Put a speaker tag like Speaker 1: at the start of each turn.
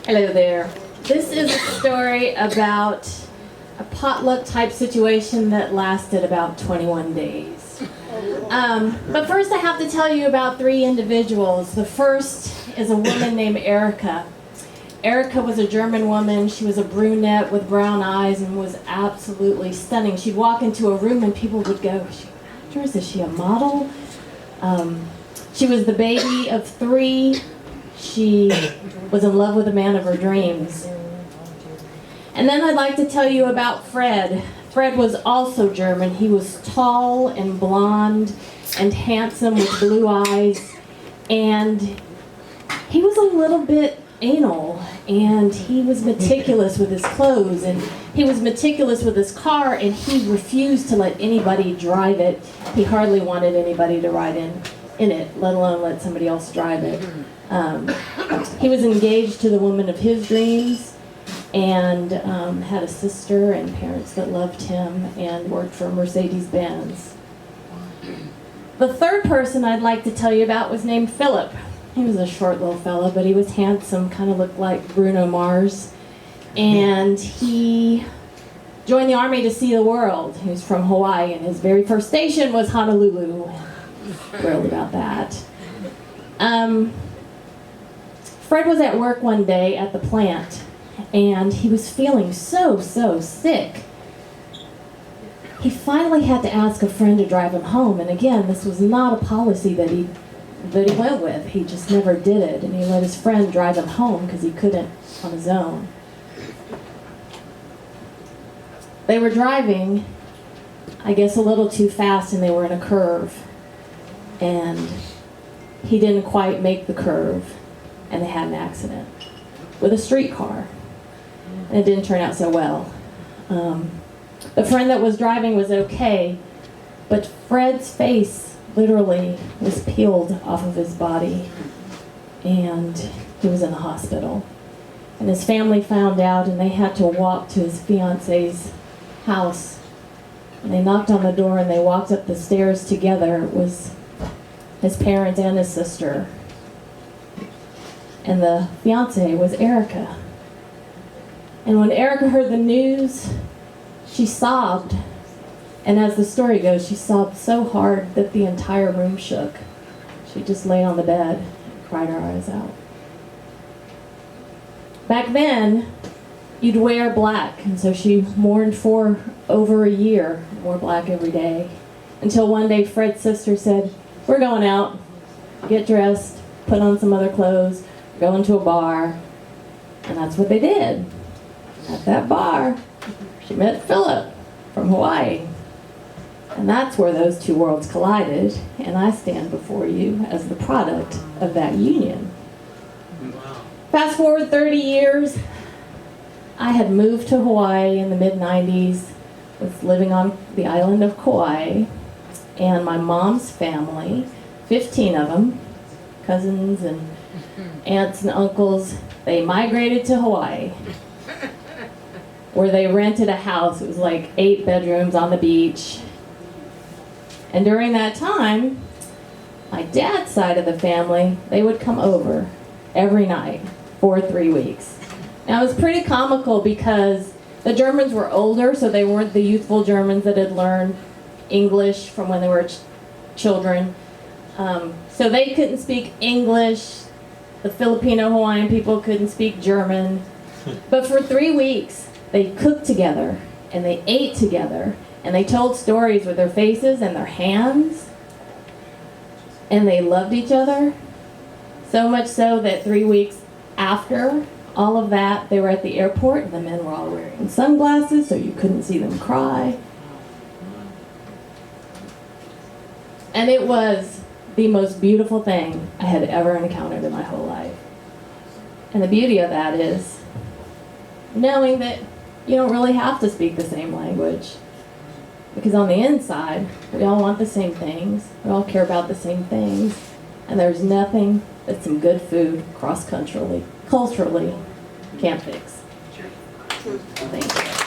Speaker 1: Hello there. This is a story about a potluck type situation that lasted about 21 days. But first I have to tell you about three individuals. The first is a woman named Erica. Erica was a German woman. She was a brunette with brown eyes and was absolutely stunning. She'd walk into a room and people would go, is she an actress? Is she a model? She was the baby of three. She was in love with the man of her dreams. And then I'd like to tell you about Fred. Fred was also German. He was tall and blonde and handsome with blue eyes. And he was a little bit anal, and he was meticulous with his clothes, and he was meticulous with his car, and he refused to let anybody drive it. He hardly wanted anybody to ride in it, let alone let somebody else drive it. He was engaged to the woman of his dreams, and had a sister and parents that loved him, and worked for Mercedes-Benz. The third person I'd like to tell you about was named Philip. He was a short little fellow, but he was handsome, kind of looked like Bruno Mars. And he joined the army to see the world. He was from Hawaii, and his very first station was Honolulu. Thrilled about that. Fred was at work one day at the plant, and he was feeling so sick. He finally had to ask a friend to drive him home, and again, this was not a policy that he went with. He just never did it, and he let his friend drive him home because he couldn't on his own. They were driving, I guess, a little too fast, and they were in a curve, and he didn't quite make the curve, and they had an accident with a streetcar, and it didn't turn out so well. The friend that was driving was okay, but Fred's face literally was peeled off of his body, and he was in the hospital. And his family found out, and they had to walk to his fiance's house. And they knocked on the door, and they walked up the stairs together. It was his parents and his sister. And the fiance was Erica. And when Erica heard the news, she sobbed. And as the story goes, she sobbed so hard that the entire room shook. She just lay on the bed and cried her eyes out. Back then, you'd wear black, and so she mourned for over a year, wore black every day, until one day Fred's sister said, "We're going out, get dressed, put on some other clothes, go into a bar." And that's what they did. At that bar, she met Philip from Hawaii. And that's where those two worlds collided, and I stand before you as the product of that union. Fast forward 30 years, I had moved to Hawaii in the mid-90s, was living on the island of Kauai, and my mom's family, 15 of them, cousins and aunts and uncles, they migrated to Hawaii, where they rented a house. It was like 8 bedrooms on the beach. And during that time, my dad's side of the family, they would come over every night for 3 weeks. Now, it was pretty comical because the Germans were older, so they weren't the youthful Germans that had learned English from when they were children. So they couldn't speak English. The Filipino Hawaiian people couldn't speak German. But for 3 weeks, they cooked together, and they ate together, and they told stories with their faces and their hands, and they loved each other, so much so that 3 weeks after all of that, they were at the airport, and the men were all wearing sunglasses so you couldn't see them cry. And it was the most beautiful thing I had ever encountered in my whole life. And the beauty of that is knowing that you don't really have to speak the same language. Because on the inside, we all want the same things, we all care about the same things, and there's nothing that some good food, cross-culturally, can't fix. Thank you.